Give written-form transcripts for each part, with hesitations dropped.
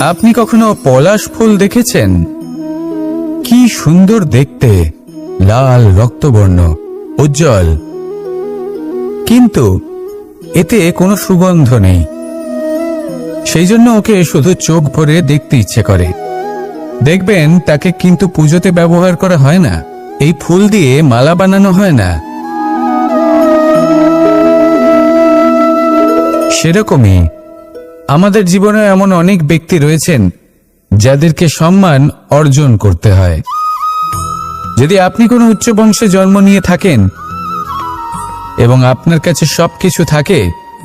আপনি কখনো পলাশ ফুল দেখেছেন? কি সুন্দর দেখতে, লাল রক্তবর্ণ, উজ্জ্বল, কিন্তু এতে কোনো সুগন্ধ নেই। সেই জন্য ওকে শুধু চোখ ভরে দেখতে ইচ্ছে করে। দেখবেন তাকে কিন্তু পুজোতে ব্যবহার করা হয় না, এই ফুল দিয়ে মালা বানানো হয় না। সেরকমই আমাদের জীবনে এমন অনেক ব্যক্তি রয়েছেন যাদেরকে সম্মান অর্জন করতে হয়। যদি আপনি কোনো উচ্চ বংশে জন্ম নিয়ে থাকেন এবং আপনার কাছে সবকিছু থাকে,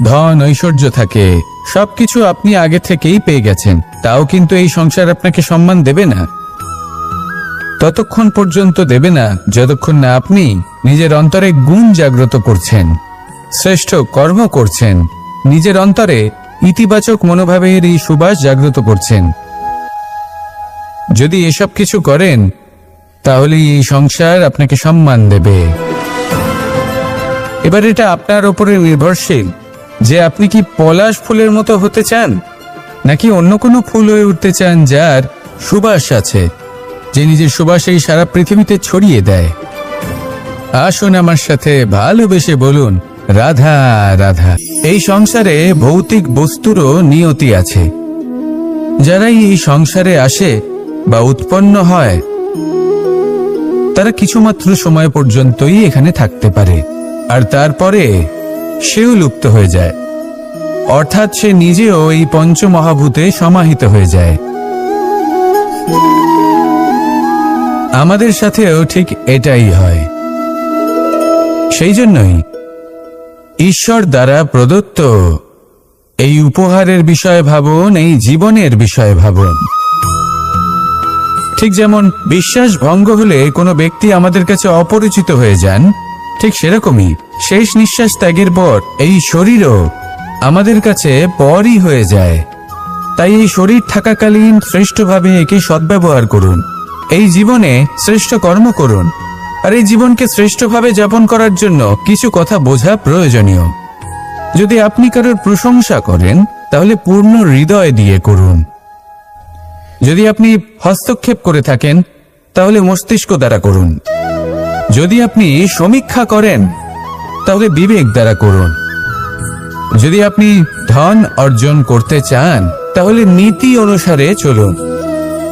ধন ঐশ্বর্য থাকে, সবকিছু আপনি আগে থেকেই পেয়ে গেছেন, তাও কিন্তু এই সংসার আপনাকে সম্মান দেবে না। ততক্ষণ পর্যন্ত দেবে না যতক্ষণ না আপনি নিজের অন্তরে গুণ জাগ্রত করছেন, শ্রেষ্ঠ কর্ম করছেন, নিজের অন্তরে ইতিবাচক মনোভাবের এই সুবাস জাগ্রত করছেন। যদি এসব কিছু করেন তাহলে এই সংসার আপনাকে সম্মান দেবে। এবার এটা আপনার উপরে নির্ভরশীল যে আপনি কি পলাশ ফুলের মতো হতে চান, নাকি অন্য কোনো ফুল হয়ে উঠতে চান যার সুবাস আছে, যে নিজের সুবাস এই সারা পৃথিবীতে ছড়িয়ে দেয়। আসুন আমার সাথে ভালোবেসে বলুন, রাধা রাধা। এই সংসারে ভৌতিক বস্তুরও নিয়তি আছে। যারাই এই সংসারে আসে বা উৎপন্ন হয় তারা কিছুমাত্র সময় পর্যন্তই এখানে থাকতে পারে, আর তারপরে সেও লুপ্ত হয়ে যায়, অর্থাৎ সে নিজেও এই পঞ্চমহাভূতে সমাহিত হয়ে যায়। আমাদের সাথেও ঠিক এটাই হয়। সেই জন্যই ঈশ্বর দ্বারা প্রদত্ত এই উপহারের বিষয়ে ভাবুন, এই জীবনের বিষয়ে ভাবুন। ঠিক যেমন বিশ্বাস ভঙ্গ হলে কোনো ব্যক্তি আমাদের কাছে অপরিচিত হয়ে যান, ঠিক সেরকমই শেষ নিঃশ্বাস ত্যাগের পর এই শরীরও আমাদের কাছে পরই হয়ে যায়। তাই এই শরীর থাকাকালীন শ্রেষ্ঠভাবে একে সদ্ব্যবহার করুন, এই জীবনে শ্রেষ্ঠ কর্ম করুন। আর এই জীবনকে শ্রেষ্ঠভাবে যাপন করার জন্য কিছু কথা বোঝা প্রয়োজনীয়। যদি আপনি কারোর প্রশংসা করেন তাহলে পূর্ণ হৃদয় দিয়ে করুন। যদি আপনি হস্তক্ষেপ করে থাকেন তাহলে মস্তিষ্ক দ্বারা করুন। যদি আপনি সমীক্ষা করেন তাহলে বিবেক দ্বারা করুন। যদি আপনি ধন অর্জন করতে চান তাহলে নীতি অনুসারে চলুন।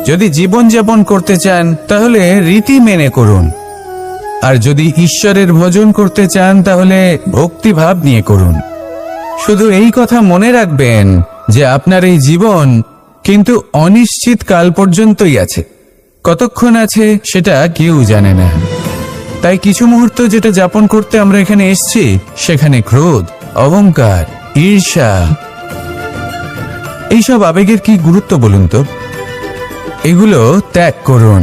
যদি জীবনযাপন করতে চান তাহলে রীতি মেনে করুন। আর যদি ঈশ্বরের ভজন করতে চান তাহলে ভক্তিভাব নিয়ে করুন। শুধু এই কথা মনে রাখবেন যে আপনার এই জীবন কিন্তু অনিশ্চিত কাল পর্যন্তই আছে। কতক্ষণ আছে সেটা কেউ জানে না। তাই কিছু মুহূর্ত যেটা যাপন করতে আমরা এখানে এসেছি, সেখানে ক্রোধ, অহংকার, ঈর্ষা, এইসব আবেগের কি গুরুত্ব বলুন তো? এগুলো ত্যাগ করুন।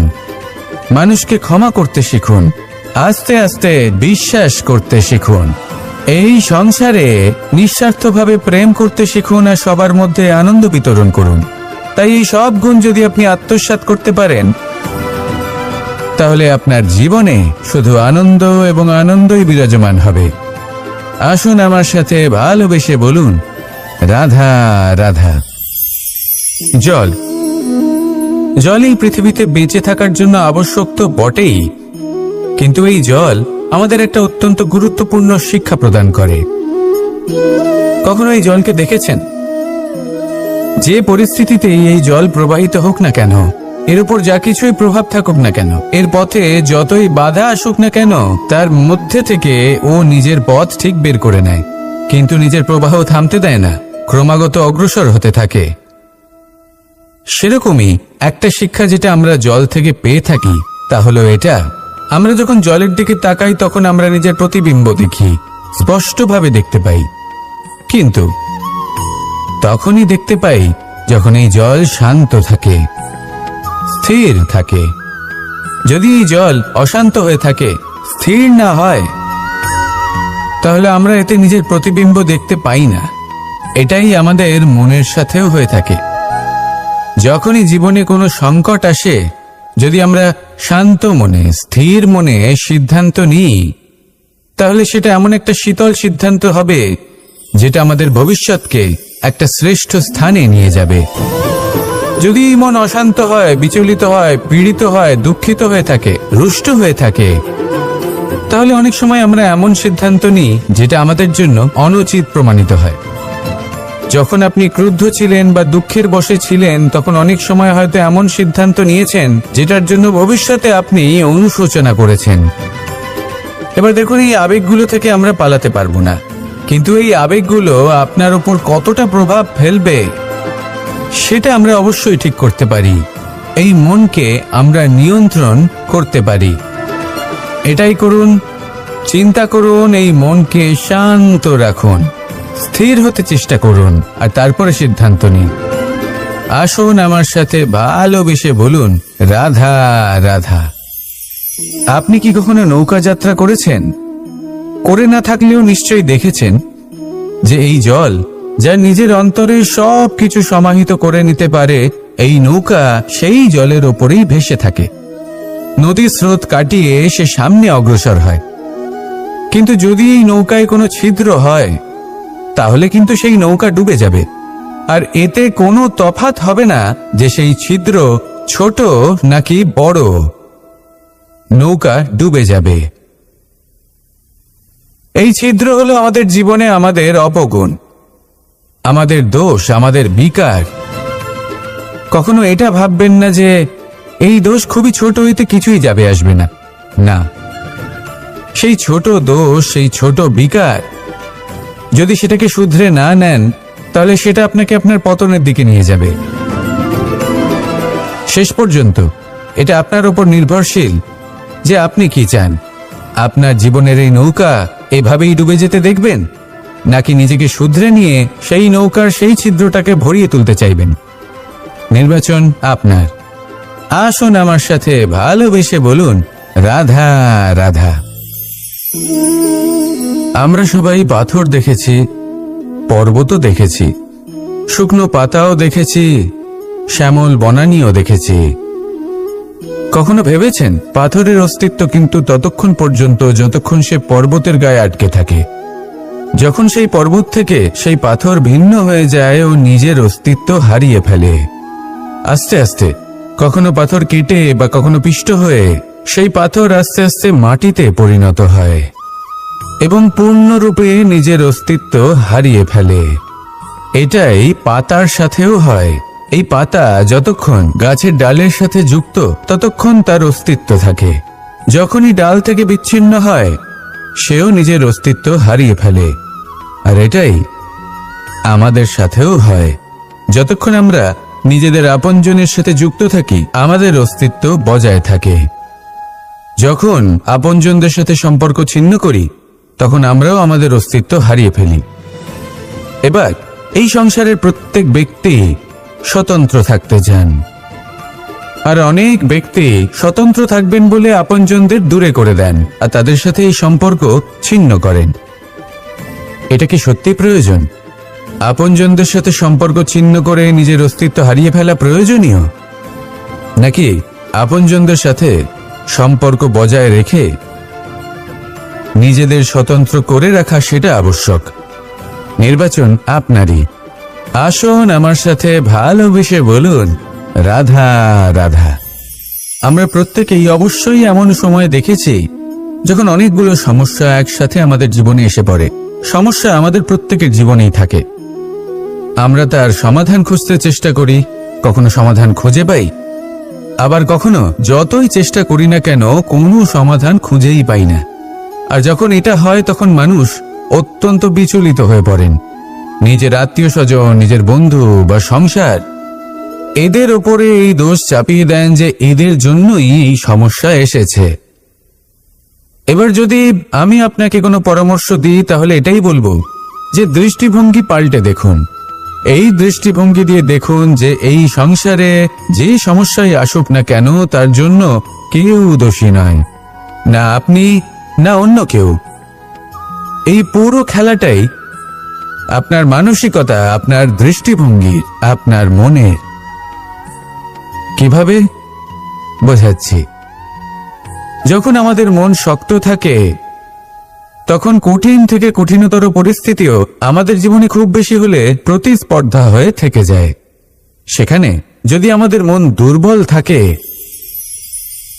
মানুষকে ক্ষমা করতে শিখুন। আস্তে আস্তে বিশ্বাস করতে শিখুন। এই সংসারে নিঃস্বার্থভাবে প্রেম করতে শিখুন আর সবার মধ্যে আনন্দ বিতরণ করুন। তাই এই সব গুণ যদি আপনি আত্মসাৎ করতে পারেন তাহলে আপনার জীবনে শুধু আনন্দ এবং আনন্দই বিরাজমান হবে। আসুন আমার সাথে ভালোবেসে বলুন, রাধা রাধা। জল এই পৃথিবীতে বেঁচে থাকার জন্য আবশ্যক তো বটেই, কিন্তু এই জল আমাদের একটা অত্যন্ত গুরুত্বপূর্ণ শিক্ষা প্রদান করে। কখনো এই জলকে দেখেছেন? যে পরিস্থিতিতেই এই জল প্রবাহিত হোক না কেন, এর উপর যা কিছুই প্রভাব থাকুক না কেন, এর পথে যতই বাধা আসুক না কেন, তার মধ্যে থেকে ও নিজের পথ ঠিক বের করে নেয়, কিন্তু নিজের প্রবাহ থামতে দেয় না, ক্রমাগত অগ্রসর হতে থাকে। সেরকমই একটা শিক্ষা যেটা আমরা জল থেকে পেয়ে থাকি তা হলো এটা, আমরা যখন জলের দিকে তাকাই তখন আমরা নিজের প্রতিবিম্ব দেখি, স্পষ্টভাবে দেখতে পাই। কিন্তু তখনই দেখতে পাই যখন এই জল শান্ত থাকে, স্থির থাকে। যদি এই জল অশান্ত হয়ে থাকে, স্থির না হয়, তাহলে আমরা এতে নিজের প্রতিবিম্ব দেখতে পাই না। এটাই আমাদের মনের সাথেও হয়ে থাকে। যখনই জীবনে কোনো সংকট আসে, যদি আমরা শান্ত মনে, স্থির মনে সিদ্ধান্ত নিই, তাহলে সেটা এমন একটা শীতল সিদ্ধান্ত হবে যেটা আমাদের ভবিষ্যৎকে একটা শ্রেষ্ঠ স্থানে নিয়ে যাবে। যদি মন অশান্ত হয়, বিচলিত হয়, পীড়িত হয়, দুঃখিত হয়ে থাকে, রুষ্ট হয়ে থাকে, তাহলে অনেক সময় আমরা এমন সিদ্ধান্ত নিই যেটা আমাদের জন্য অনুচিত প্রমাণিত হয়। যখন আপনি ক্রুদ্ধ ছিলেন বা দুঃখের বশে ছিলেন, তখন অনেক সময় হয়তো এমন সিদ্ধান্ত নিয়েছেন যেটার জন্য ভবিষ্যতে আপনি অনুশোচনা করেছেন। এবার দেখুন, এই আবেগগুলো থেকে আমরা পালাতে পারবো না, কিন্তু এই আবেগগুলো আপনার উপর কতটা প্রভাব ফেলবে সেটা আমরা অবশ্যই ঠিক করতে পারি। এই মনকে আমরা নিয়ন্ত্রণ করতে পারি। এটাই করুন, চিন্তা করুন, এই মনকে শান্ত রাখুন, স্থির হতে চেষ্টা করুন, আর তারপরে সিদ্ধান্ত নিন। আসুন আমার সাথে ভালোবেসে বলুন, রাধা রাধা। আপনি কি কখনো নৌকা যাত্রা করেছেন? করে না থাকলেও নিশ্চয়ই দেখেছেন যে এই জল যা নিজের অন্তরে সব কিছু সমাহিত করে নিতে পারে, এই নৌকা সেই জলের ওপরেই ভেসে থাকে। নদীর স্রোত কাটিয়ে সে সামনে অগ্রসর হয়। কিন্তু যদি এই নৌকায় কোনো ছিদ্র হয়, তাহলে কিন্তু সেই নৌকা ডুবে যাবে। আর এতে কোনো তফাৎ হবে না যে সেই ছিদ্র ছোট নাকি বড়, নৌকা ডুবে যাবে। এই ছিদ্র হলো আমাদের জীবনে আমাদের অপগুণ, আমাদের দোষ, আমাদের বিকার। কখনো এটা ভাববেন না যে এই দোষ খুবই ছোট, হইতে কিছুই যাবে আসবে না। না, সেই ছোট দোষ, সেই ছোট বিকার যদি সেটাকে শুধরে না নেন, তাহলে সেটা আপনাকে আপনার পতনের দিকে নিয়ে যাবে। শেষ পর্যন্ত এটা আপনার উপর নির্ভরশীল যে আপনি কি চান। আপনার জীবনের এই নৌকা এভাবেই ডুবে যেতে দেখবেন, নাকি নিজেকে শুধরে নিয়ে সেই নৌকার সেই ছিদ্রটাকে ভরিয়ে তুলতে চাইবেন? নির্বাচন আপনার। আসুন আমার সাথে ভালোবেসে বলুন, রাধা রাধা। আমরা সবাই পাথর দেখেছি, পর্বতও দেখেছি, শুকনো পাতাও দেখেছি, শ্যামল বনানীও দেখেছি। কখনো ভেবেছেন পাথরের অস্তিত্ব কিন্তু ততক্ষণ পর্যন্ত যতক্ষণ সে পর্বতের গায়ে আটকে থাকে। যখন সেই পর্বত থেকে সেই পাথর ভিন্ন হয়ে যায় ও নিজের অস্তিত্ব হারিয়ে ফেলে, আস্তে আস্তে কখনো পাথর কেটে বা কখনো পিষ্ট হয়ে সেই পাথর আস্তে আস্তে মাটিতে পরিণত হয় এবং পূর্ণরূপে নিজের অস্তিত্ব হারিয়ে ফেলে। এটাই পাতার সাথেও হয়। এই পাতা যতক্ষণ গাছের ডালের সাথে যুক্ত ততক্ষণ তার অস্তিত্ব থাকে। যখনই ডাল থেকে বিচ্ছিন্ন হয়, সেও নিজের অস্তিত্ব হারিয়ে ফেলে। আর এটাই আমাদের সাথেও হয়। যতক্ষণ আমরা নিজেদের আপনজনের সাথে যুক্ত থাকি, আমাদের অস্তিত্ব বজায় থাকে। যখন আপনজনদের সাথে সম্পর্ক ছিন্ন করি, তখন আমরাও আমাদের অস্তিত্ব হারিয়ে ফেলি। এবার এই সংসারের প্রত্যেক ব্যক্তি স্বতন্ত্র থাকতে চান, আর অনেক ব্যক্তি স্বতন্ত্র থাকবেন বলে আপনজনদের দূরে করে দেন আর তাদের সাথে এই সম্পর্ক ছিন্ন করেন। এটা কি সত্যি প্রয়োজন? আপনজনদের সাথে সম্পর্ক ছিন্ন করে নিজের অস্তিত্ব হারিয়ে ফেলা প্রয়োজনীয়, নাকি আপনজনদের সাথে সম্পর্ক বজায় রেখে নিজেদের স্বতন্ত্র করে রাখা সেটা আবশ্যক? নির্বাচন আপনারই। আসুন আমার সাথে ভালোবেসে বলুন, রাধা রাধা। আমরা প্রত্যেকেই অবশ্যই এমন সময় দেখেছি যখন অনেকগুলো সমস্যা একসাথে আমাদের জীবনে এসে পড়ে। সমস্যা আমাদের প্রত্যেকের জীবনেই থাকে। আমরা তার সমাধান খুঁজতে চেষ্টা করি, কখনো সমাধান খুঁজে পাই, আবার কখনো যতই চেষ্টা করি না কেন কোনো সমাধান খুঁজেই পাই না। আর যখন এটা হয়, তখন মানুষ অত্যন্ত বিচলিত হয়ে পড়েন। নিজের আত্মীয় স্বজন, নিজের বন্ধু বা সংসার, এদের ওপরে এই দোষ চাপিয়ে দেন যে এদের জন্যই এই সমস্যা এসেছে। এবার যদি আমি আপনাকে কোনো পরামর্শ দিই, তাহলে এটাই বলবো যে দৃষ্টিভঙ্গি পাল্টে দেখুন। এই দৃষ্টিভঙ্গি দিয়ে দেখুন যে এই সংসারে যে সমস্যাই আসুক না কেন, তার জন্য কেউ দোষী নয়, না আপনি না অন্য কেউ। এই পুরো খেলাটাই আপনার মানসিকতা, আপনার দৃষ্টিভঙ্গি, আপনার মনের। কিভাবে বোঝাচ্ছি? যখন আমাদের মন শক্ত থাকে, তখন কঠিন থেকে কঠিনতর পরিস্থিতিও আমাদের জীবনে খুব বেশি হলে প্রতিস্পর্ধা হয়ে থেকে যায়। সেখানে যদি আমাদের মন দুর্বল থাকে,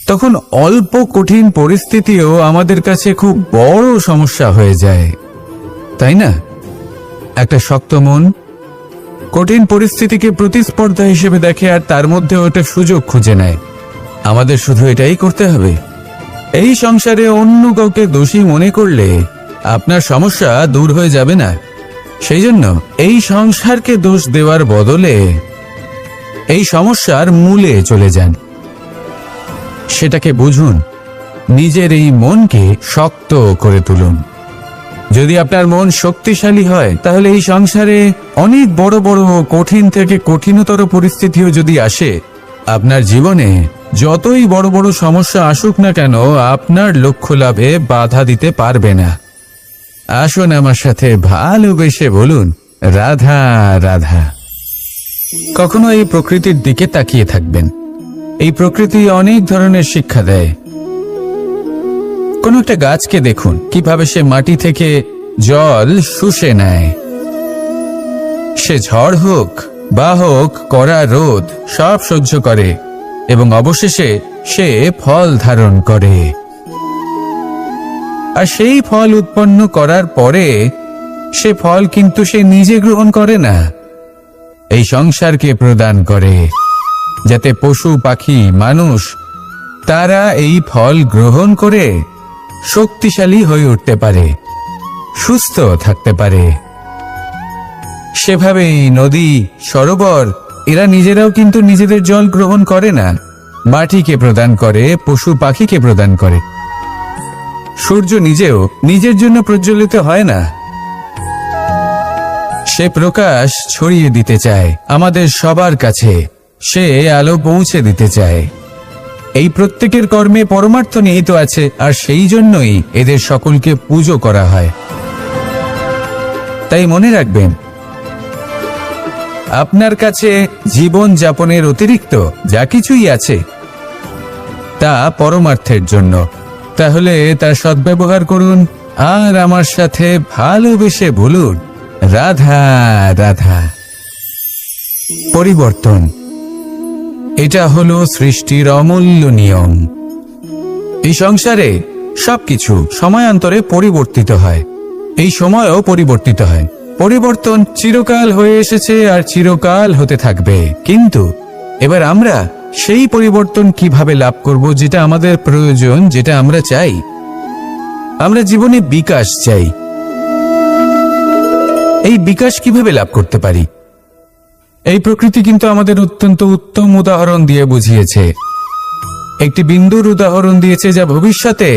তখন অল্প কঠিন পরিস্থিতিও আমাদের কাছে খুব বড় সমস্যা হয়ে যায়, তাই না? একটা শক্ত মন কঠিন পরিস্থিতিকে প্রতিস্পর্ধা হিসেবে দেখে আর তার মধ্যে ওটা সুযোগ খুঁজে নেয়। আমাদের শুধু এটাই করতে হবে। এই সংসারে অন্য কাউকে দোষী মনে করলে আপনার সমস্যা দূর হয়ে যাবে না। সেই জন্য এই সংসারকে দোষ দেওয়ার বদলে এই সমস্যার মূলে চলে যান, সেটাকে বুঝুন, নিজের এই মনকে শক্ত করে তুলুন। যদি আপনার মন শক্তিশালী হয়, তাহলে এই সংসারে অনেক বড় বড় কঠিন থেকে কঠিনতর পরিস্থিতিও যদি আসে, আপনার জীবনে যতই বড় বড় সমস্যা আসুক না কেন, আপনার লক্ষ্য লাভে বাধা দিতে পারবে না। আসুন আমার সাথে ভালোবেসে বলুন, রাধা রাধা। কখনো এই প্রকৃতির দিকে তাকিয়ে থাকবেন। এই প্রকৃতি অনেক ধরনের শিক্ষা দেয়। কোন একটা গাছকে দেখুন, কিভাবে সে মাটি থেকে জল শুষে নেয়। সে ঝড় হোক বা হোক কড়া রোদ সব সহ্য করে এবং অবশেষে সে ফল ধারণ করে। আর সেই ফল উৎপন্ন করার পরে সে ফল কিন্তু সে নিজে গ্রহণ করে না, এই সংসারকে প্রদান করে, যাতে পশু পাখি মানুষ তারা এই ফল গ্রহণ করে শক্তিশালী হয়ে উঠতে পারে, সুস্থ থাকতে পারে। সেভাবেই নদী, সরোবর এরা নিজেরাও কিন্তু নিজেদের জল গ্রহণ করে না, মাটিকে প্রদান করে, পশু পাখিকে প্রদান করে। সূর্য নিজেও নিজের জন্য প্রজ্বলিত হয় না, সে প্রকাশ ছড়িয়ে দিতে চায় আমাদের সবার কাছে, সে আলো পৌঁছে দিতে চায়। এই প্রত্যেকের কর্মে পরমার্থ নিহিত আছে, আর সেই জন্যই এদের সকলকে পুজো করা হয়। তাই মনে রাখবেন, আপনার কাছে জীবন যাপনের অতিরিক্ত যা কিছুই আছে তা পরমার্থের জন্য। তাহলে তার সদ্ব্যবহার করুন আর আমার সাথে ভালোবেসে বলুন, রাধা রাধা। পরিবর্তন, এটা হলো সৃষ্টির অমূল্য নিয়ম। এই সংসারে সবকিছু সময়ান্তরে পরিবর্তিত হয়, এই সময়ও পরিবর্তিত হয়। পরিবর্তন চিরকাল হয়ে এসেছে আর চিরকাল হতে থাকবে। কিন্তু এবার আমরা সেই পরিবর্তন কিভাবে লাভ করব, যেটা আমাদের প্রয়োজন, যেটা আমরা চাই? আমরা জীবনে বিকাশ চাই। এই বিকাশ কিভাবে লাভ করতে পারি? এই প্রকৃতি কিন্তু আমাদের অত্যন্ত উত্তম উদাহরণ দিয়ে বুঝিয়েছে। একটি বিন্দুর উদাহরণ দিয়েছে, যা ভবিষ্যতে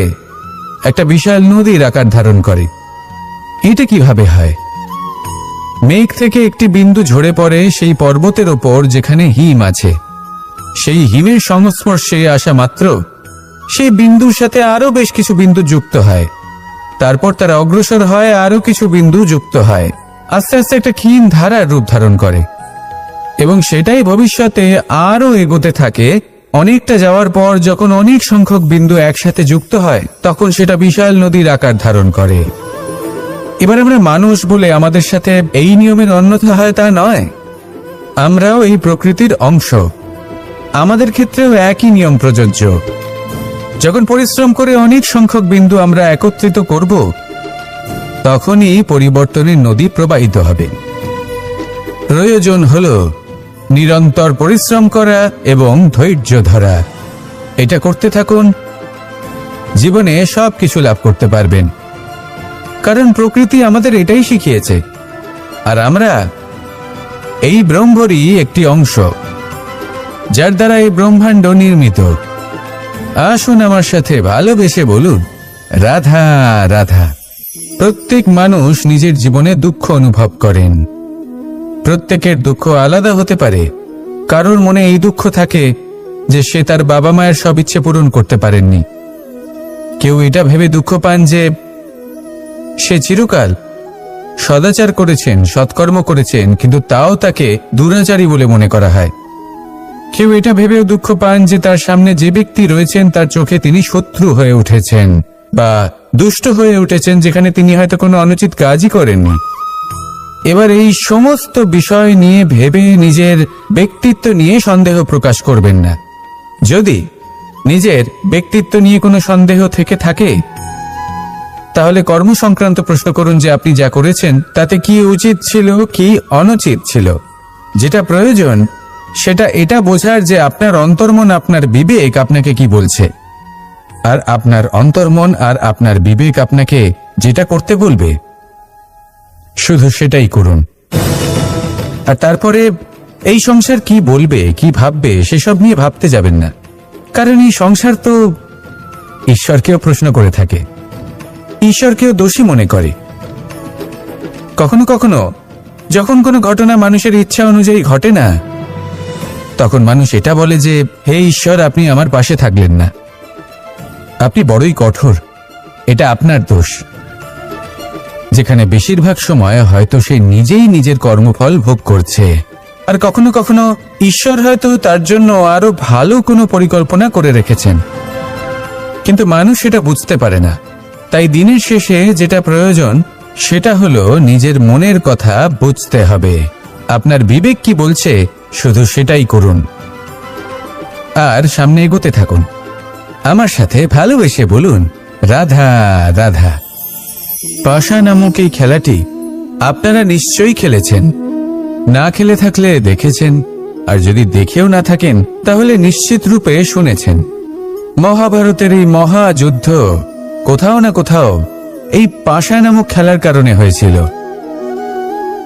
একটা বিশাল নদীর আকার ধারণ করে। এটা কিভাবে হয়? মেঘ থেকে একটি বিন্দু ঝরে পড়ে সেই পর্বতের ওপর যেখানে হিম আছে। সেই হিমের সংস্পর্শে আসা মাত্র সেই বিন্দুর সাথে আরো বেশ কিছু বিন্দু যুক্ত হয়, তারপর তারা অগ্রসর হয়, আরো কিছু বিন্দু যুক্ত হয়, আস্তে আস্তে একটা ক্ষীণ ধারার রূপ ধারণ করে এবং সেটাই ভবিষ্যতে আরো এগোতে থাকে। অনেকটা যাওয়ার পর যখন অনেক সংখ্যক বিন্দু একসাথে যুক্ত হয়, তখন সেটা বিশাল নদীর আকার ধারণ করে। এবার আমরা মানুষ বলে আমাদের সাথে এই নিয়মের অন্যথা হয় তা নয়। আমরাও এই প্রকৃতির অংশ, আমাদের ক্ষেত্রেও একই নিয়ম প্রযোজ্য। যখন পরিশ্রম করে অনেক সংখ্যক বিন্দু আমরা একত্রিত করব, তখনই পরিবর্তনের নদী প্রবাহিত হবে। প্রয়োজন হলো নিরন্তর পরিশ্রম করা এবং ধৈর্য ধরা। এটা করতে থাকুন, জীবনে সব কিছু লাভ করতে পারবেন। কারণ প্রকৃতি আমাদের এটাই শিখিয়েছে, আর আমরা এই ব্রহ্মরই একটি অংশ, যার দ্বারা এই ব্রহ্মাণ্ড নির্মিত। আসুন আমার সাথে ভালোবেসে বলুন, রাধা রাধা। প্রত্যেক মানুষ নিজের জীবনে দুঃখ অনুভব করেন। প্রত্যেকের দুঃখ আলাদা হতে পারে। কারোর মনে এই দুঃখ থাকে যে সে তার বাবা মায়ের সব ইচ্ছে পূরণ করতে পারেননি। কেউ এটা ভেবে দুঃখ পান যে সে চিরকাল সদাচার করেছেন, সৎকর্ম করেছেন, কিন্তু তাও তাকে দুরাচারী বলে মনে করা হয়। কেউ এটা ভেবেও দুঃখ পান যে তার সামনে যে ব্যক্তি রয়েছেন তার চোখে তিনি শত্রু হয়ে উঠেছেন বা দুষ্ট হয়ে উঠেছেন, যেখানে তিনি হয়তো কোনো অনুচিত কাজই করেননি। এবার এই সমস্ত বিষয় নিয়ে ভেবে নিজের ব্যক্তিত্ব নিয়ে সন্দেহ প্রকাশ করবেন না। যদি নিজের ব্যক্তিত্ব নিয়ে কোনো সন্দেহ থেকে থাকে, তাহলে কর্ম সংক্রান্ত প্রশ্ন করুন যে আপনি যা করেছেন তাতে কি উচিত ছিল, কি অনুচিত ছিল। যেটা প্রয়োজন সেটা এটা বোঝার যে আপনার অন্তর্মন, আপনার বিবেক আপনাকে কি বলছে, আর আপনার অন্তর্মন আর আপনার বিবেক আপনাকে যেটা করতে বলবে শুধু সেটাই করুন। আর তারপরে এই সংসার কি বলবে, কি ভাববে সেসব নিয়ে ভাবতে যাবেন না, কারণ এই সংসার তো ঈশ্বরকেও প্রশ্ন করে থাকে, ঈশ্বরকেও দোষী মনে করে। কখনো কখনো যখন কোনো ঘটনা মানুষের ইচ্ছা অনুযায়ী ঘটে না, তখন মানুষ এটা বলে যে হে ঈশ্বর, আপনি আমার পাশে থাকলেন না, আপনি বড়ই কঠোর, এটা আপনার দোষ। যেখানে বেশিরভাগ সময় হয়তো সে নিজেই নিজের কর্মফল ভোগ করছে, আর কখনো কখনো ঈশ্বর হয়তো তার জন্য আরো ভালো কোনো পরিকল্পনা করে রেখেছেন, কিন্তু মানুষ সেটা বুঝতে পারে না। তাই দিনের শেষে যেটা প্রয়োজন সেটা হলো নিজের মনের কথা বুঝতে হবে। আপনার বিবেক কি বলছে শুধু সেটাই করুন, আর সামনে এগোতে থাকুন। আমার সাথে ভালোবেসে বলুন রাধা রাধা। পাশা নামক এই খেলাটি আপনারা নিশ্চয়ই খেলেছেন, না খেলে থাকলে দেখেছেন, আর যদি দেখেও না থাকেন তাহলে নিশ্চিত রূপে শুনেছেন। মহাভারতের এই মহাযুদ্ধ কোথাও না কোথাও এই পাশা নামক খেলার কারণে হয়েছিল।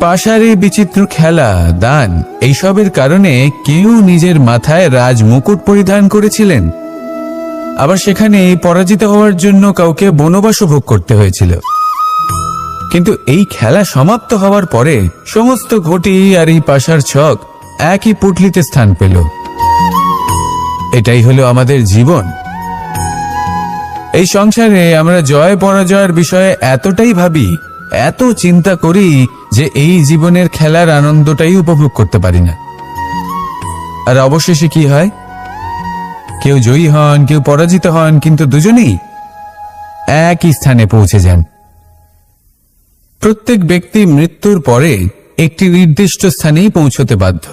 পাশার এই বিচিত্র খেলা, দান, এইসবের কারণে কেউ নিজের মাথায় রাজ মুকুট পরিধান করেছিলেন, আবার সেখানে পরাজিত হওয়ার জন্য কাউকে বনবাসও ভোগ করতে হয়েছিল। কিন্তু এই খেলা সমাপ্ত হওয়ার পরে সমস্ত ঘটি আর এই পাশার ছক একই পুটলিতে স্থান পেল। এটাই হলো আমাদের জীবন। এই সংসারে আমরা জয় পরাজয়ের বিষয়ে এতটাই ভাবি, এত চিন্তা করি যে এই জীবনের খেলার আনন্দটাই উপভোগ করতে পারি না। আর অবশেষে কি হয়? কেউ জয়ী হন, কেউ পরাজিত হন, কিন্তু দুজনেই একই স্থানে পৌঁছে যান। প্রত্যেক ব্যক্তি মৃত্যুর পরে একটি নির্দিষ্ট স্থানেই পৌঁছতে বাধ্য,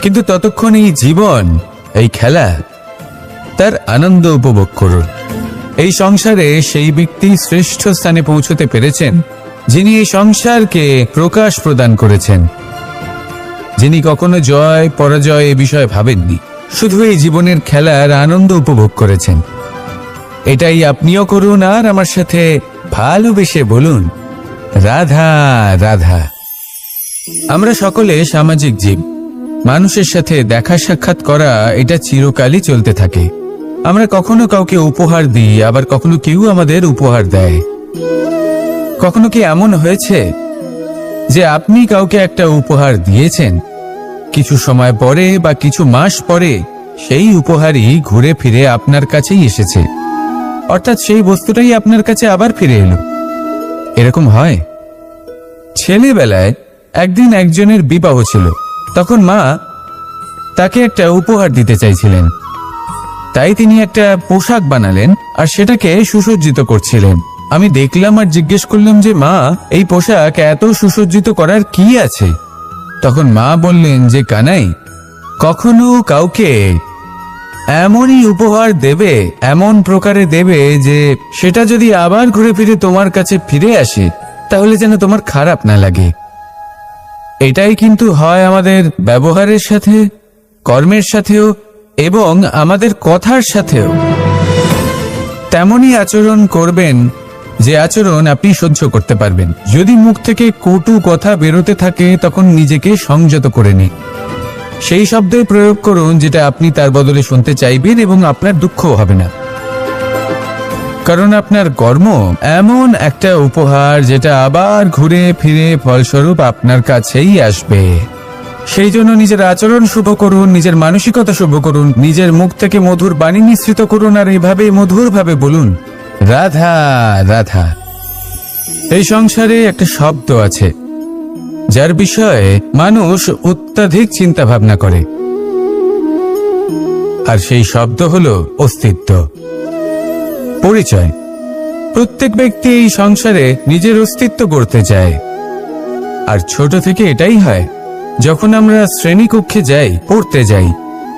কিন্তু ততক্ষণ এই জীবন, এই খেলা, তার আনন্দ উপভোগ করুন। এই সংসারে সেই ব্যক্তি শ্রেষ্ঠ স্থানে পৌঁছতে পেরেছেন যিনি এই সংসারকে প্রকাশ প্রদান করেছেন, যিনি কখনো জয় পরাজয় এ বিষয়ে ভাবেননি, শুধু এই জীবনের খেলার আনন্দ উপভোগ করেছেন। এটাই আপনিও করুন, আর আমার সাথে ভালোবেসে বলুন রাধা রাধা। আমরা সকলে সামাজিক জীব। মানুষের সাথে দেখা সাক্ষাৎ করা এটা চিরকালই চলতে থাকে। আমরা কখনো কাউকে উপহার দিই, আবার কখনো কেউ আমাদের উপহার দেয়। কখনো কি এমন হয়েছে যে আপনি কাউকে একটা উপহার দিয়েছেন, কিছু সময় পরে বা কিছু মাস পরে সেই উপহারই ঘুরে ফিরে আপনার কাছেই এসেছে, অর্থাৎ সেই বস্তুটাই আপনার কাছে আবার ফিরে এলো? এরকম হয়। ছেলেবেলায় একদিন একজনের বিবাহ ছিল, তখন মা তাকে একটা উপহার দিতে চাইছিলেন, তাই তিনি একটা পোশাক বানালেন আর সেটাকে সুসজ্জিত করছিলেন। আমি দেখলাম আর জিজ্ঞেস করলাম যে মা, এই পোশাক এত সুসজ্জিত করার কি আছে? তখন মা বললেন যে কানাই, কখনো কাউকে এমনই উপহার দেবে, এমন প্রকারে দেবে যে সেটা যদি আবার ঘুরে ফিরে তোমার কাছে ফিরে আসে তাহলে যেন তোমার খারাপ না লাগে। এটাই কিন্তু হয় আমাদের ব্যবহারের সাথে, কর্মের সাথেও এবং আমাদের কথার সাথেও। তেমনই আচরণ করবেন যে আচরণ আপনি সহ্য করতে পারবেন। যদি মুখ থেকে কটু কথা বেরোতে থাকে তখন নিজেকে সংযত করে নিন। সেই শব্দই প্রয়োগ করুন যেটা আপনি তার বদলে শুনতে চাইবেন, এবং আপনার দুঃখও হবে না, কারণ আপনার কর্ম এমন একটা উপহার যেটা আবার ঘুরে ফিরে ফলস্বরূপ আপনার কাছেই আসবে। সেই জন্য নিজের আচরণ শুভ করুন, নিজের মানসিকতা শুভ করুন, নিজের মুখ থেকে মধুর বাণী নিঃসৃত করুন, আর এইভাবে মধুরভাবে বলুন রাধা রাধা। এই সংসারে একটা শব্দ আছে যার বিষয়ে মানুষ অত্যাধিক চিন্তা ভাবনা করে, আর সেই শব্দ হলো অস্তিত্ব, পরিচয়। প্রত্যেক ব্যক্তি এই সংসারে নিজের অস্তিত্ব গড়তে চায়। আর ছোট থেকে এটাই হয়। যখন আমরা শ্রেণীকক্ষে যাই, পড়তে যাই,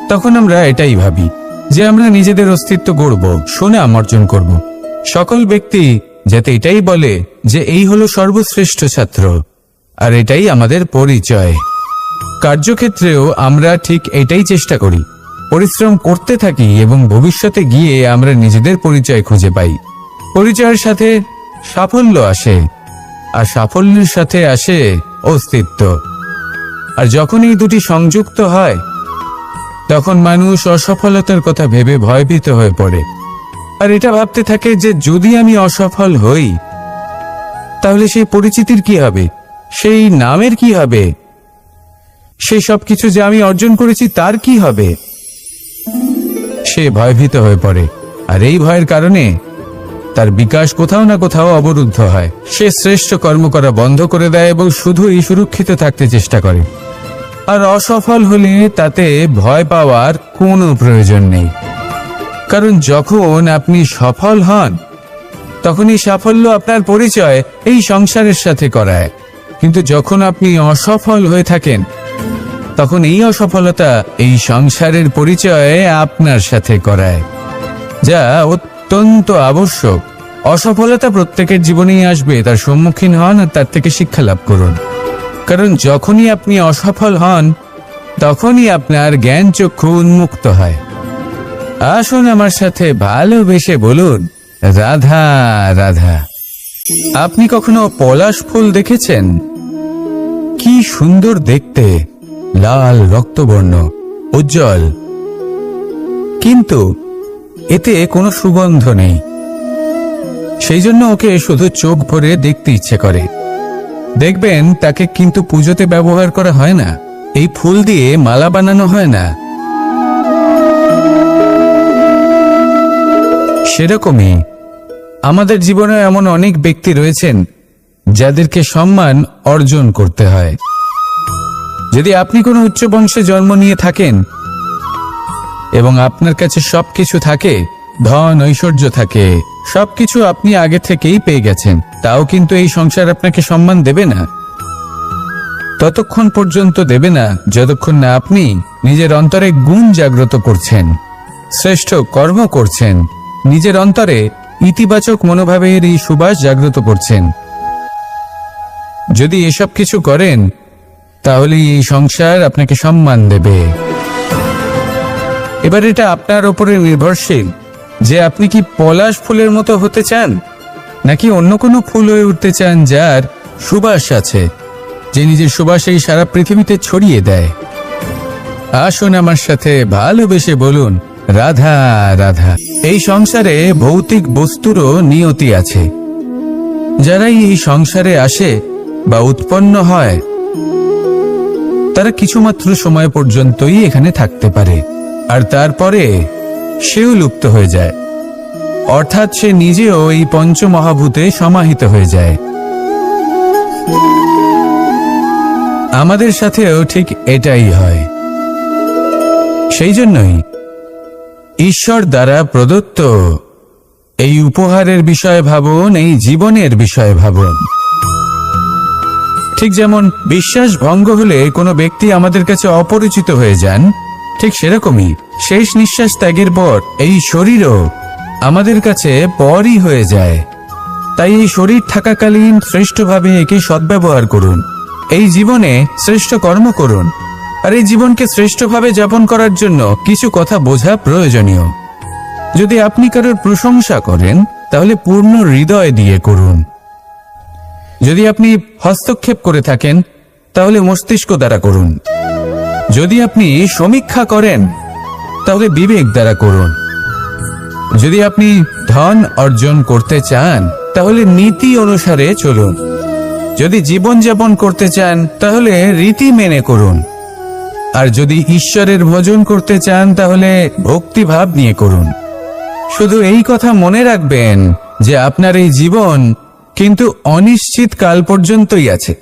তখন আমরা এটাই ভাবি যে আমরা নিজেদের অস্তিত্ব গড়ব, সুনাম অর্জন করব। সকল ব্যক্তি যাতে এটাই বলে যে এই হলো সর্বশ্রেষ্ঠ ছাত্র, আর এটাই আমাদের পরিচয়। কার্যক্ষেত্রেও আমরা ঠিক এটাই চেষ্টা করি, পরিশ্রম করতে থাকি এবং ভবিষ্যতে গিয়ে আমরা নিজেদের পরিচয় খুঁজে পাই। পরিচয়ের সাথে সাফল্য আসে, আর সাফল্যের সাথে আসে অস্তিত্ব। আর যখন এই দুটি সংযুক্ত হয়, তখন মানুষ অসফলতার কথা ভেবে ভয়ভীত হয়ে পড়ে। আর এটা ভাবতে থাকে যে যদি আমি অসফল হই, তাহলে সেই পরিচিতির কি হবে, সেই নামের কি হবে, সেই সব কিছু যে আমি অর্জন করেছি তার কি হবে। সে ভয়ভীত হয়ে পড়ে, আর এই ভয়ের কারণে তার বিকাশ কোথাও না কোথাও অবরুদ্ধ হয়। সে শ্রেষ্ঠ কর্ম করা বন্ধ করে দেয় এবং শুধুই সুরক্ষিত থাকতে চেষ্টা করে। আর অসফল হলে তাতে ভয় পাওয়ার কোনো প্রয়োজন নেই, কারণ যখন আপনি সফল হন, তখন এই সাফল্য আপনার পরিচয় এই সংসারের সাথে করায়। কিন্তু যখন আপনি অসফল হয়ে থাকেন, তখন এই অসফলতা এই সংসারের পরিচয় আপনার সাথে করায়, যা অত্যন্ত আবশ্যক। অসফলতা প্রত্যেকের জীবনেই আসবে, তার সম্মুখীন হন আর তার থেকে শিক্ষা লাভ করুন। কারণ যখনই আপনি অসফল হন, তখনই আপনার জ্ঞান চক্ষু উন্মুক্ত হয়। আসুন আমার সাথে ভালোবেসে বলুন, রাধা রাধা। আপনি কখনো পলাশ ফুল দেখেছেন? কি সুন্দর দেখতে, লাল রক্তবর্ণ, উজ্জ্বল, কিন্তু এতে কোনো সুগন্ধ নেই। সেই জন্য ওকে শুধু চোখ ভরে দেখতে ইচ্ছে করে। দেখবেন তাকে কিন্তু পুজোতে ব্যবহার করা হয় না, এই ফুল দিয়ে মালা বানানো হয় না। সেরকমই আমাদের জীবনে এমন অনেক ব্যক্তি রয়েছেন যাদেরকে সম্মান অর্জন করতে হয়। যদি আপনি কোনো উচ্চ বংশে জন্ম নিয়ে থাকেন এবং আপনার কাছে সবকিছু থাকে, ধন ঐশ্বর্য থাকে, সবকিছু আপনি আগে থেকেই পেয়ে গেছেন, তাও কিন্তু এই সংসার আপনাকে সম্মান দেবে না। ততক্ষণ পর্যন্ত দেবে না যতক্ষণ না আপনি নিজের অন্তরে গুণ জাগ্রত করছেন, শ্রেষ্ঠ কর্ম করছেন, নিজের অন্তরে ইতিবাচক মনোভাবের এই সুবাস জাগ্রত করছেন। যদি এসব কিছু করেন, তাহলে এই সংসার আপনাকে সম্মান দেবে। এবার এটা আপনার উপরে নির্ভরশীল যে আপনি কি পলাশ ফুলের মতো হতে চান, নাকি অন্য কোনো ফুল হয়ে উঠতে চান যার সুবাস আছে, যে নিজের সুবাস এই সারা পৃথিবীতে ছড়িয়ে দেয়। আসুন আমার সাথে ভালোবেসে বলুন, রাধা রাধা। এই সংসারে ভৌতিক বস্তুরও নিয়তি আছে। যারাই এই সংসারে আসে বা উৎপন্ন হয়, তারা কিছুমাত্র সময় পর্যন্তই এখানে থাকতে পারে, আর তারপরে সেও লুপ্ত হয়ে যায়, অর্থাৎ সে নিজেও এই পঞ্চমহাভূতে সমাহিত হয়ে যায়। আমাদের সাথেও ঠিক এটাই হয়। সেই জন্যই ঈশ্বর দ্বারা প্রদত্ত এই উপহারের বিষয়ে ভাবুন, এই জীবনের বিষয়ে ভাবুন। ঠিক যেমন বিশ্বাস ভঙ্গ হলে কোনো ব্যক্তি আমাদের কাছে অপরিচিত হয়ে যান, ঠিক সেরকমই শেষ নিঃশ্বাস ত্যাগের পর এই শরীরও আমাদের কাছে পরই হয়ে যায়। তাই এই শরীর থাকাকালীন শ্রেষ্ঠভাবে একে সদ্ব্যবহার করুন, এই জীবনে শ্রেষ্ঠ কর্ম করুন। আর এই জীবনকে শ্রেষ্ঠভাবে যাপন করার জন্য কিছু কথা বোঝা প্রয়োজনীয়। যদি আপনি কারোর প্রশংসা করেন, তাহলে পূর্ণ হৃদয় দিয়ে করুন। যদি আপনি হস্তক্ষেপ করে থাকেন, তাহলে মস্তিষ্ক দ্বারা করুন। যদি আপনি সমীক্ষা করেন, তাহলে বিবেক দ্বারা করুন। যদি আপনি ধন অর্জন করতে চান, তাহলে নীতি অনুসারে চলুন। যদি জীবনযাপন করতে চান, তাহলে রীতি মেনে করুন। আর যদি ঈশ্বরের ভজন করতে চান, তাহলে ভক্তিভাব নিয়ে করুন। শুধু এই কথা মনে রাখবেন যে আপনার এই জীবন কিন্তু অনিশ্চিত কাল পর্যন্তই আছে।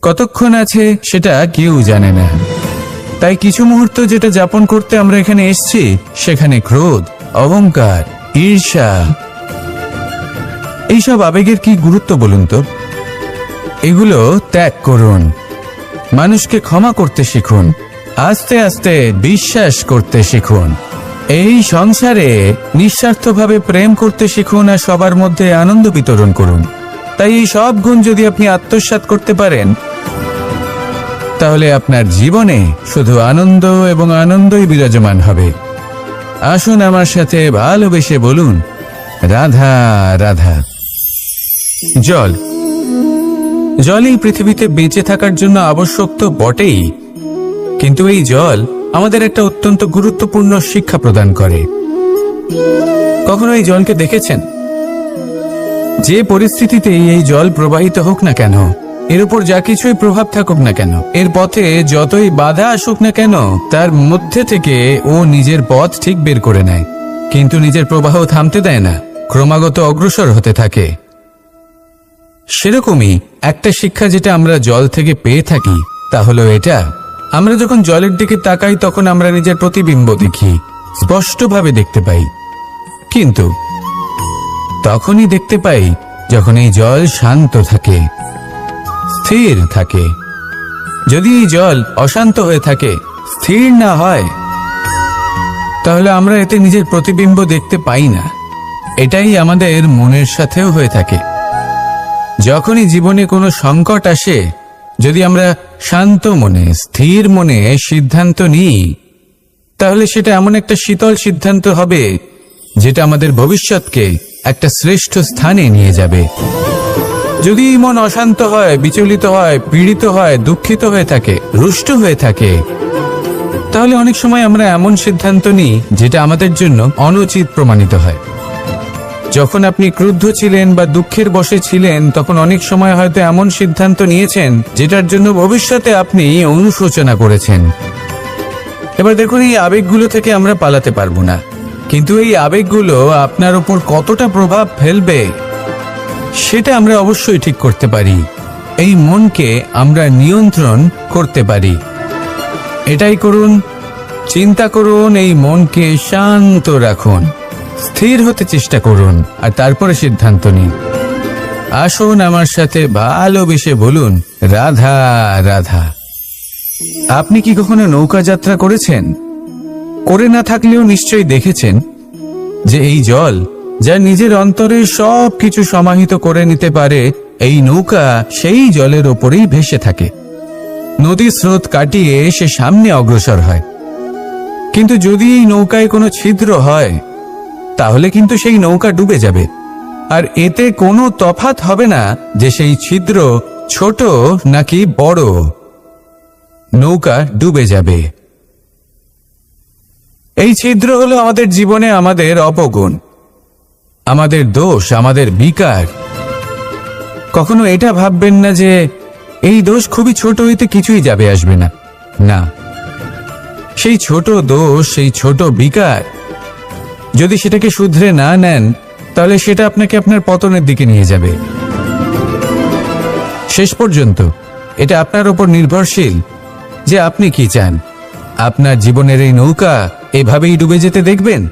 কতক্ষণ আছে সেটা কেউ জানে না। তাই কিছু মুহূর্ত যেটা যাপন করতে আমরা এখানে এসেছি, সেখানে ক্রোধ, অহংকার, ঈর্ষা এইসব আবেগের কি গুরুত্ব বলুন তো? এগুলো ত্যাগ করুন, মানুষকে ক্ষমা করতে শিখুন, আস্তে আস্তে বিশ্বাস করতে শিখুন, এই সংসারে নিঃস্বার্থভাবে প্রেম করতে শিখুন আর সবার মধ্যে আনন্দ বিতরণ করুন। তাই এই সব গুণ যদি আপনি আত্মসাৎ করতে পারেন, তাহলে আপনার জীবনে শুধু আনন্দ এবং আনন্দই বিরাজমান হবে। আসুন আমার সাথে ভালোবেসে বলুন, রাধা রাধা। জল, জলই পৃথিবীতে বেঁচে থাকার জন্য আবশ্যক তো বটেই, কিন্তু এই জল আমাদের একটা অত্যন্ত গুরুত্বপূর্ণ শিক্ষা প্রদান করে। কখনো এই জলকে দেখেছেন? যে পরিস্থিতিতেই এই জল প্রবাহিত হোক না কেন, এর উপর যা কিছুই প্রভাব থাকুক না কেন, এর পথে যতই বাধা আসুক না কেন, তার মধ্যে থেকে ও নিজের পথ ঠিক বের করে নেয়, কিন্তু নিজের প্রবাহ থামতে দেয় না, ক্রমাগত অগ্রসর হতে থাকে। সেরকমই একটা শিক্ষা যেটা আমরা জল থেকে পেয়ে থাকি তা হলো এটা, আমরা যখন জলের দিকে তাকাই তখন আমরা নিজের প্রতিবিম্ব দেখি, স্পষ্টভাবে দেখতে পাই, কিন্তু তখনই দেখতে পাই যখন এই জল শান্ত থাকে, স্থির থাকে। যদি এই জল অশান্ত হয়ে থাকে, স্থির না হয়, তাহলে আমরা এতে নিজের প্রতিবিম্ব দেখতে পাই না। এটাই আমাদের মনের সাথেও হয়ে থাকে। যখনই জীবনে কোনো সংকট আসে, যদি আমরা শান্ত মনে, স্থির মনে সিদ্ধান্ত নিই, তাহলে সেটা এমন একটা শীতল সিদ্ধান্ত হবে যেটা আমাদের ভবিষ্যৎকে একটা শ্রেষ্ঠ স্থানে নিয়ে যাবে। যদি মন অশান্ত হয়, বিচলিত হয়, পীড়িত হয়, দুঃখিত হয়ে থাকে, রুষ্ট হয়ে থাকে, তাহলে অনেক সময় আমরা এমন সিদ্ধান্ত নিই যেটা আমাদের জন্য অনুচিত প্রমাণিত হয়। যখন আপনি ক্রুদ্ধ ছিলেন বা দুঃখের বশে ছিলেন, তখন অনেক সময় হয়তো এমন সিদ্ধান্ত নিয়েছেন যেটার জন্য ভবিষ্যতে আপনি অনুশোচনা করেছেন। এবার দেখুন, এই আবেগগুলো থেকে আমরা পালাতে পারবো না, কিন্তু এই আবেগগুলো আপনার উপর কতটা প্রভাব ফেলবে সেটা আমরা অবশ্যই ঠিক করতে পারি। এই মনকে আমরা নিয়ন্ত্রণ করতে পারি। এটাই করুন, চিন্তা করুন, এই মনকে শান্ত রাখুন, স্থির হতে চেষ্টা করুন, আর তারপরে সিদ্ধান্ত নিন। আসুন আমার সাথে ভালোবেসে বলুন, রাধা রাধা। আপনি কি কখনো নৌকা যাত্রা করেছেন? করে না থাকলেও নিশ্চয়ই দেখেছেন যে এই জল যা নিজের অন্তরে সব কিছু সমাহিত করে নিতে পারে, এই নৌকা সেই জলের ওপরেই ভেসে থাকে। নদীর স্রোত কাটিয়ে সে সামনে অগ্রসর হয়, কিন্তু যদি এই নৌকায় কোনো ছিদ্র হয়, তাহলে কিন্তু সেই নৌকা ডুবে যাবে। আর এতে কোনো তফাৎ হবে না যে সেই ছিদ্র ছোট নাকি বড়, নৌকা ডুবে যাবে। এই ছিদ্র হলো আমাদের জীবনে আমাদের অপগুণ, আমাদের দোষ, আমাদের বিকার। কখনো এটা ভাববেন না যে এই দোষ খুবই ছোট, হইতে কিছুই যাবে আসবে না। না, সেই ছোট দোষ, সেই ছোট বিকার যদি সেটাকে শুধরে না নেন, তাহলে সেটা আপনাকে আপনার পতনের দিকে নিয়ে যাবে। শেষ পর্যন্ত এটা আপনার উপর নির্ভরশীল যে আপনি কি চান। আপনার জীবনের এই নৌকা এভাবেই ডুবে যেতে দেখবেন,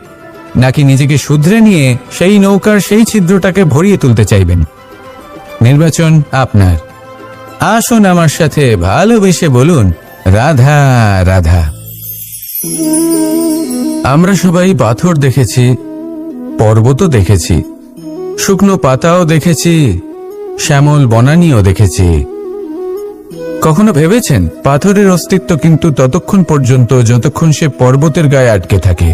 নাকি নিজেকে শুধরে নিয়ে সেই নৌকার সেই ছিদ্রটাকে ভরিয়ে তুলতে চাইবেন? নির্বাচন আপনার। আসুন আমার সাথে ভালোবেসে বলুন, রাধা রাধা। আমরা সবাই পাথর দেখেছি, পর্বতও দেখেছি, শুকনো পাতাও দেখেছি, শ্যামল বনানীও দেখেছি। কখনো ভেবেছেন পাথরের অস্তিত্ব কিন্তু ততক্ষণ পর্যন্ত যতক্ষণ সে পর্বতের গায়ে আটকে থাকে।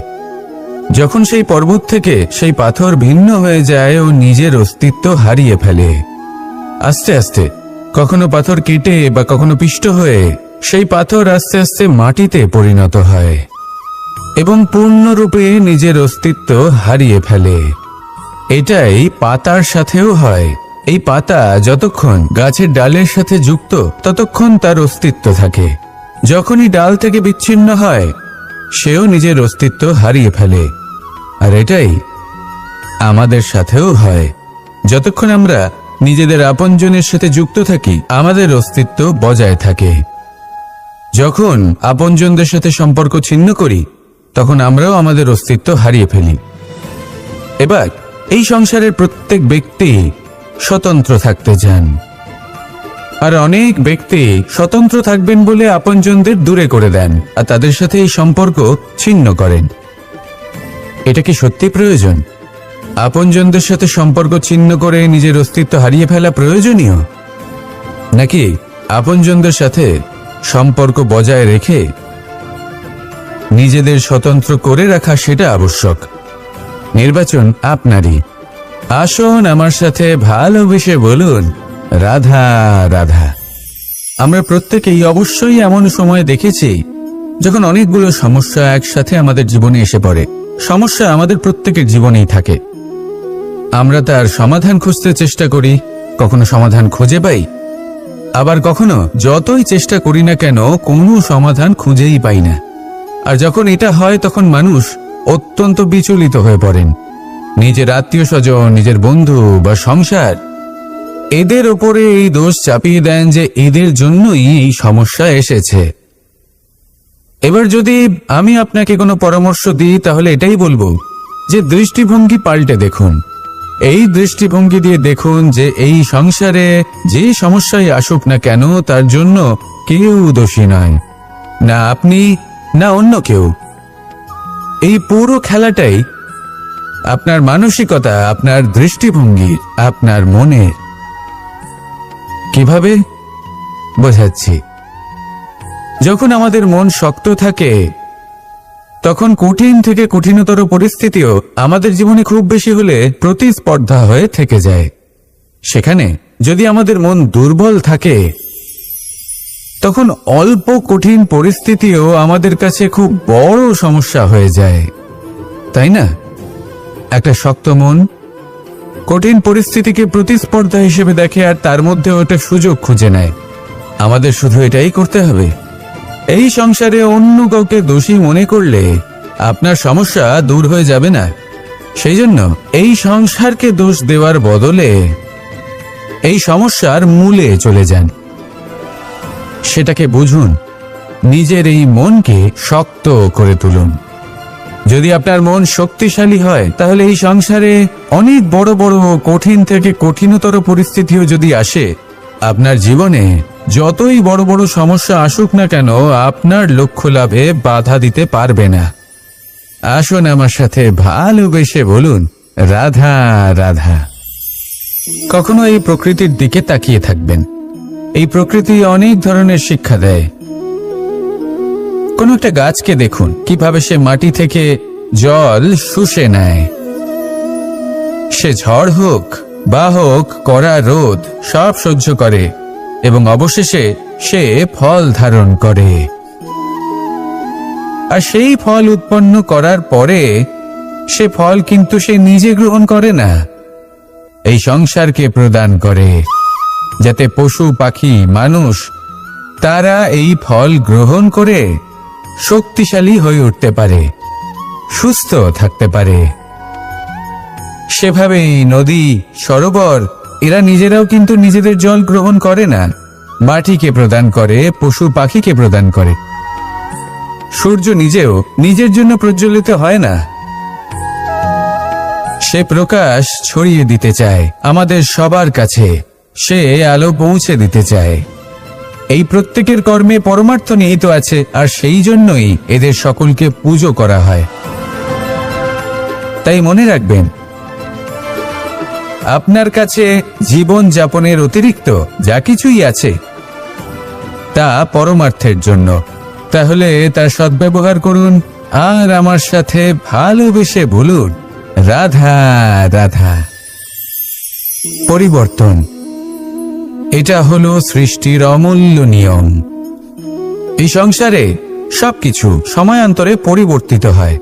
যখন সেই পর্বত থেকে সেই পাথর ভিন্ন হয়ে যায় ও নিজের অস্তিত্ব হারিয়ে ফেলে, আস্তে আস্তে কখনো পাথর কেটে বা কখনো পিষ্ট হয়ে সেই পাথর আস্তে আস্তে মাটিতে পরিণত হয় এবং পূর্ণরূপে নিজের অস্তিত্ব হারিয়ে ফেলে। এটাই পাতার সাথেও হয়। এই পাতা যতক্ষণ গাছের ডালের সাথে যুক্ত ততক্ষণ তার অস্তিত্ব থাকে। যখনই ডাল থেকে বিচ্ছিন্ন হয়, সেও নিজের অস্তিত্ব হারিয়ে ফেলে। আর এটাই আমাদের সাথেও হয়। যতক্ষণ আমরা নিজেদের আপনজনের সাথে যুক্ত থাকি, আমাদের অস্তিত্ব বজায় থাকে। যখন আপনজনদের সাথে সম্পর্ক ছিন্ন করি, তখন আমরাও আমাদের অস্তিত্ব হারিয়ে ফেলি। এবার এই সংসারের প্রত্যেক ব্যক্তি স্বতন্ত্র থাকতে চান, আর অনেক ব্যক্তি স্বতন্ত্র থাকবেন বলে আপনজনদের দূরে করে দেন আর তাদের সাথে এই সম্পর্ক ছিন্ন করেন। এটা কি সত্যি প্রয়োজন? আপনজনদের সাথে সম্পর্ক ছিন্ন করে নিজের অস্তিত্ব হারিয়ে ফেলা প্রয়োজনীয়, নাকি আপনজনদের সাথে সম্পর্ক বজায় রেখে নিজেদের স্বতন্ত্র করে রাখা সেটা আবশ্যক? নির্বাচন আপনারই। আসুন আমার সাথে ভালোবেসে বলুন, রাধা রাধা। আমরা প্রত্যেকেই অবশ্যই এমন সময় দেখেছি যখন অনেকগুলো সমস্যা একসাথে আমাদের জীবনে এসে পড়ে। সমস্যা আমাদের প্রত্যেকের জীবনেই থাকে, আমরা তার সমাধান খুঁজতে চেষ্টা করি, কখনো সমাধান খুঁজে পাই, আবার কখনো যতই চেষ্টা করি না কেন কোনো সমাধান খুঁজেই পাই না। আর যখন এটা হয় তখন মানুষ অত্যন্ত বিচলিত হয়ে পড়েন। নিজের আত্মীয় স্বজন, নিজের বন্ধু বা সংসার, এদের ওপরে এই দোষ চাপিয়ে দেন যে এদের জন্যই এই সমস্যা এসেছে। এবার যদি আমি আপনাকে কোনো পরামর্শ দিই তাহলে এটাই বলবো যে দৃষ্টিভঙ্গি পাল্টে দেখুন। এই দৃষ্টিভঙ্গি দিয়ে দেখুন যে এই সংসারে যে সমস্যাই আসুক না কেন তার জন্য কেউ দোষী নয়, না আপনি না অন্য কেউ। এই পুরো খেলাটাই আপনার মানসিকতা, আপনার দৃষ্টিভঙ্গি, আপনার মনের। কিভাবে বোঝাচ্ছি? যখন আমাদের মন শক্ত থাকে তখন কঠিন থেকে কঠিনতর পরিস্থিতিও আমাদের জীবনে খুব বেশি হলে প্রতিস্পর্ধা হয়ে থেকে যায়। সেখানে যদি আমাদের মন দুর্বল থাকে তখন অল্প কঠিন পরিস্থিতিও আমাদের কাছে খুব বড় সমস্যা হয়ে যায়, তাই না? একটা শক্ত মন কঠিন পরিস্থিতিকে প্রতিস্পর্ধা হিসেবে দেখে আর তার মধ্যে ওটা সুযোগ খুঁজে নেয়। আমাদের শুধু এটাই করতে হবে। এই সংসারে অন্য কাউকে দোষী মনে করলে আপনার সমস্যা দূর হয়ে যাবে না। সেই জন্য এই সংসারকে দোষ দেওয়ার বদলে এই সমস্যার মূলে চলে যান, সেটাকে বুঝুন, নিজের এই মনকে শক্ত করে তুলুন। যদি আপনার মন শক্তিশালী হয় তাহলে এই সংসারে অনেক বড় বড় কঠিন থেকে কঠিনতর পরিস্থিতিও যদি আসে, আপনার জীবনে যতই বড় বড় সমস্যা আসুক না কেন আপনার লক্ষ্য লাভে বাধা দিতে পারবে না। আসুন আমার সাথে ভালোবেসে বলুন, রাধা রাধা। কখনো এই প্রকৃতির দিকে তাকিয়ে থাকবেন। এই প্রকৃতি অনেক ধরনের শিক্ষা দেয়। কোনো একটা গাছকে দেখুন কিভাবে সে মাটি থেকে জল শুষে নেয়। সে ঝড় হোক বা হোক কড়া রোদ সব সহ্য করে এবং অবশেষে সে ফল ধারণ করে। আর সেই ফল উৎপন্ন করার পরে সে ফল কিন্তু সে নিজে গ্রহণ করে না, এই সংসারকে প্রদান করে, যাতে পশু পাখি মানুষ তারা এই ফল গ্রহণ করে শক্তিশালী হয়ে উঠতে পারে, সুস্থ থাকতে পারে। সেভাবেই নদী, সরোবর এরা নিজেরাও কিন্তু নিজেদের জল গ্রহণ করে না, মাটিকে প্রদান করে, পশু পাখিকে প্রদান করে। সূর্য নিজেও নিজের জন্য প্রজ্বলিত হয় না, সে প্রকাশ ছড়িয়ে দিতে চায় আমাদের সবার কাছে, সে আলো পৌঁছে দিতে চায়। এই প্রত্যেকের কর্মে পরমার্থ নিহিত আছে, আর সেই জন্যই এদের সকলকে পুজো করা হয়। তাই মনে রাখবেন, আপনার কাছে জীবন যাপনের অতিরিক্ত যা কিছুই আছে তা পরমার্থের জন্য। তাহলে তার সদ্ব্যবহার করুন আর আমার সাথে ভালোবেসে বলুন, রাধা রাধা। পরিবর্তন, এটা হলো সৃষ্টির অমূল্য নিয়ম। এই সংসারে সবকিছু সময়ান্তরে পরিবর্তিত হয়,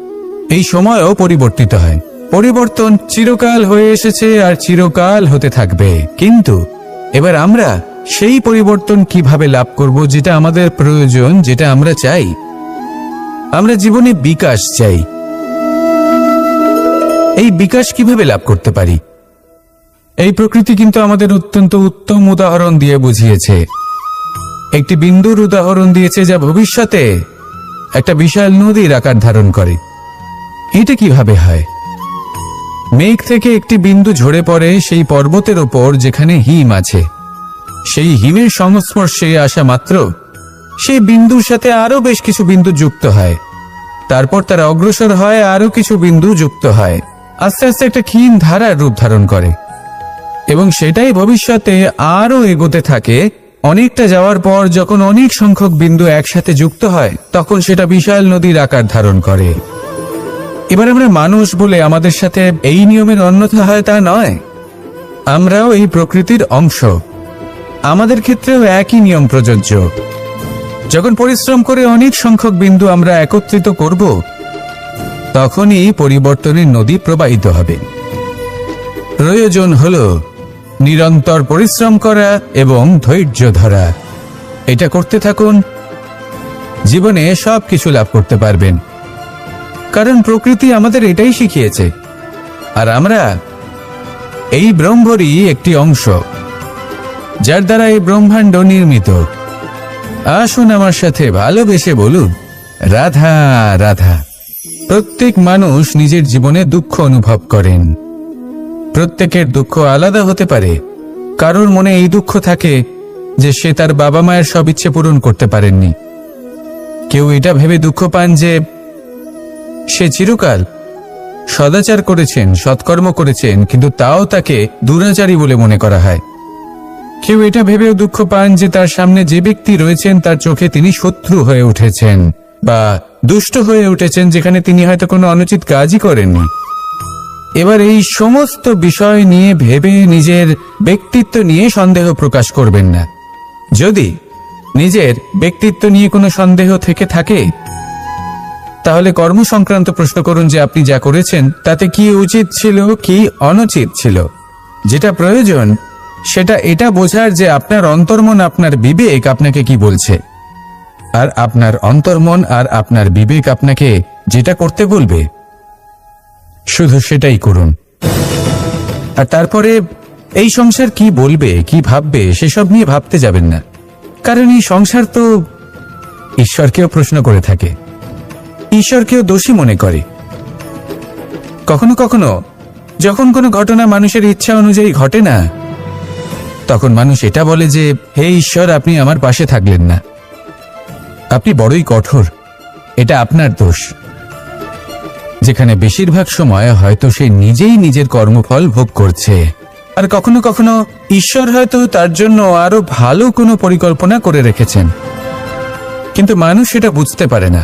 এই সময়ও পরিবর্তিত হয়। পরিবর্তন চিরকাল হয়ে এসেছে আর চিরকাল হতে থাকবে। কিন্তু এবার আমরা সেই পরিবর্তন কিভাবে লাভ করব যেটা আমাদের প্রয়োজন, যেটা আমরা চাই? আমরা জীবনে বিকাশ চাই। এই বিকাশ কিভাবে লাভ করতে পারি? এই প্রকৃতি কিন্তু আমাদের অত্যন্ত উত্তম উদাহরণ দিয়ে বুঝিয়েছে। একটি বিন্দুর উদাহরণ দিয়েছে যা ভবিষ্যতে একটা বিশাল নদীর আকার ধারণ করে। এটা কিভাবে হয়? মেঘ থেকে একটি বিন্দু ঝরে পড়ে সেই পর্বতের ওপর যেখানে হিম আছে। সেই হিমের সংস্পর্শে আসা মাত্র সেই বিন্দুর সাথে আরো বেশ কিছু বিন্দু যুক্ত হয়। তারপর তারা অগ্রসর হয়, আরো কিছু বিন্দু যুক্ত হয়, আস্তে আস্তে একটা ক্ষীণ ধারার রূপ ধারণ করে এবং সেটাই ভবিষ্যতে আরো এগোতে থাকে। অনেকটা যাওয়ার পর যখন অনেক সংখ্যক বিন্দু একসাথে যুক্ত হয় তখন সেটা বিশাল নদীর আকার ধারণ করে। এবার আমরা মানুষ বলে আমাদের সাথে এই নিয়মের অন্যথা হয় তা নয়। আমরাও এই প্রকৃতির অংশ, আমাদের ক্ষেত্রেও একই নিয়ম প্রযোজ্য। যখন পরিশ্রম করে অনেক সংখ্যক বিন্দু আমরা একত্রিত করব তখনই পরিবর্তনের নদী প্রবাহিত হবে। প্রয়োজন হলো নিরন্তর পরিশ্রম করা এবং ধৈর্য ধরা। এটা করতে থাকুন, জীবনে সবকিছু লাভ করতে পারবেন। কারণ প্রকৃতি আমাদের এটাই শিখিয়েছে, আর আমরা এই ব্রহ্মরই একটি অংশ, যার দ্বারা এই ব্রহ্মাণ্ড নির্মিত। আসুন আমার সাথে ভালোবেসে বলুন, রাধা রাধা। প্রত্যেক মানুষ নিজের জীবনে দুঃখ অনুভব করেন। প্রত্যেকের দুঃখ আলাদা হতে পারে। কারোর মনে এই দুঃখ থাকে যে সে তার বাবা মায়ের সব ইচ্ছে পূরণ করতে পারেননি। কেউ এটা ভেবে দুঃখ পান যে সে চিরকাল সদাচার করেছেন, সৎকর্ম করেছেন, কিন্তু তাও তাকে দুরাচারী বলে মনে করা হয়। কেউ এটা ভেবেও দুঃখ পান যে তার সামনে যে ব্যক্তি রয়েছেন তার চোখে তিনি শত্রু হয়ে উঠেছেন বা দুষ্ট হয়ে উঠেছেন, যেখানে তিনি হয়তো কোনো অনুচিত কাজই করেননি। এবার এই সমস্ত বিষয় নিয়ে ভেবে নিজের ব্যক্তিত্ব নিয়ে সন্দেহ প্রকাশ করবেন না। যদি নিজের ব্যক্তিত্ব নিয়ে কোনো সন্দেহ থেকে থাকে তাহলে কর্ম সংক্রান্ত প্রশ্ন করুন যে আপনি যা করেছেন তাতে কি উচিত ছিল, কি অনুচিত ছিল। যেটা প্রয়োজন সেটা এটা বোঝার যে আপনার অন্তর্মন, আপনার বিবেক আপনাকে কি বলছে, আর আপনার অন্তর্মন আর আপনার বিবেক আপনাকে যেটা করতে বলবে শুধু সেটাই করুন। আর তারপরে এই সংসার কি বলবে, কি ভাববে সেসব নিয়ে ভাবতে যাবেন না। কারণ এই সংসার তো ঈশ্বরকেও প্রশ্ন করে থাকে, ঈশ্বরকেও দোষী মনে করে। কখনো কখনো যখন কোনো ঘটনা মানুষের ইচ্ছা অনুযায়ী ঘটে না, তখন মানুষ এটা বলে যে হে ঈশ্বর, আপনি আমার পাশে থাকলেন না, আপনি বড়ই কঠোর, এটা আপনার দোষ। যেখানে বেশিরভাগ সময় হয়তো সে নিজেই নিজের কর্মফল ভোগ করছে, আর কখনো কখনো ঈশ্বর হয়তো তার জন্য আরো ভালো কোনো পরিকল্পনা করে রেখেছেন, কিন্তু মানুষ সেটা বুঝতে পারে না।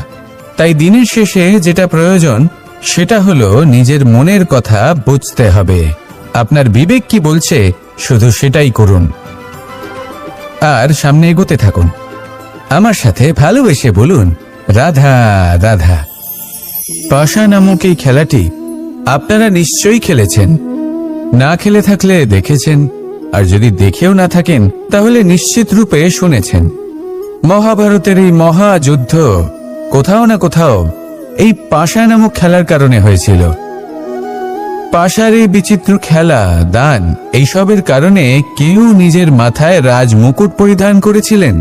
তাই দিনের শেষে যেটা প্রয়োজন সেটা হলো নিজের মনের কথা বুঝতে হবে। আপনার বিবেক কি বলছে শুধু সেটাই করুন, আর সামনে এগোতে থাকুন। আমার সাথে ভালোবেসে বলুন, রাধা রাধা। পাশা নামক এই খেলাটি আপনারা নিশ্চয়ই খেলেছেন, না খেলে থাকলে দেখেছেন, আর যদি দেখেও না থাকেন তাহলে নিশ্চিত রূপে শুনেছেন। মহাভারতের এই মহাযুদ্ধ কোথাও না কোথাও এই পাশা নামক খেলার কারণে হয়েছিল। পাশার এই বিচিত্র খেলা, দান, এইসবের কারণে কেউ নিজের মাথায় রাজ মুকুট পরিধান করেছিলেন,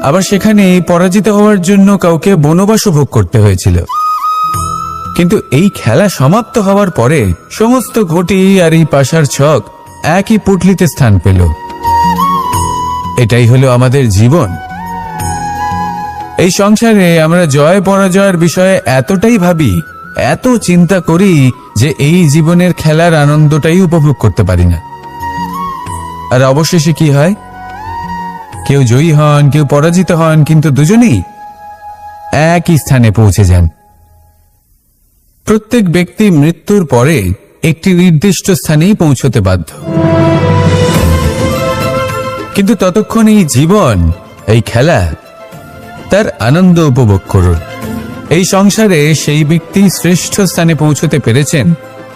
আবার সেখানে পরাজিত হওয়ার জন্য কাউকে বনবাস ভোগ করতে হয়েছিল। কিন্তু এই খেলা সমাপ্ত হওয়ার পরে সমস্ত ঘটি আর এই পাশার ছক একই পুটলিতে স্থান পেল। এটাই হলো আমাদের জীবন। এই সংসারে আমরা জয় পরাজয়ের বিষয়ে এতটাই ভাবি, এত চিন্তা করি যে এই জীবনের খেলার আনন্দটাই উপভোগ করতে পারি না। আর অবশেষে কি হয়? কেউ জয়ী হন, কেউ পরাজিত হন, কিন্তু দুজনেই একই স্থানে পৌঁছে যান। প্রত্যেক ব্যক্তি মৃত্যুর পরে একটি নির্দিষ্ট স্থানেই পৌঁছতে বাধ্য, কিন্তু ততক্ষণ এই জীবন, এই খেলা, তার আনন্দ উপভোগ করুন। এই সংসারে সেই ব্যক্তি শ্রেষ্ঠ স্থানে পৌঁছতে পেরেছেন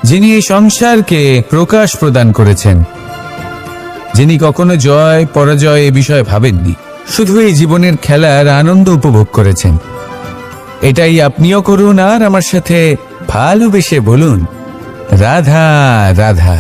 যিনি এই সংসারকে প্রকাশ প্রদান করেছেন, যিনি কখনো জয় পরাজয় এ বিষয়ে ভাবেননি, শুধু এই জীবনের খেলার আনন্দ উপভোগ করেছেন। এটাই আপনিও করুন, আর আমার সাথে ভালোবেসে বলুন, রাধা রাধা।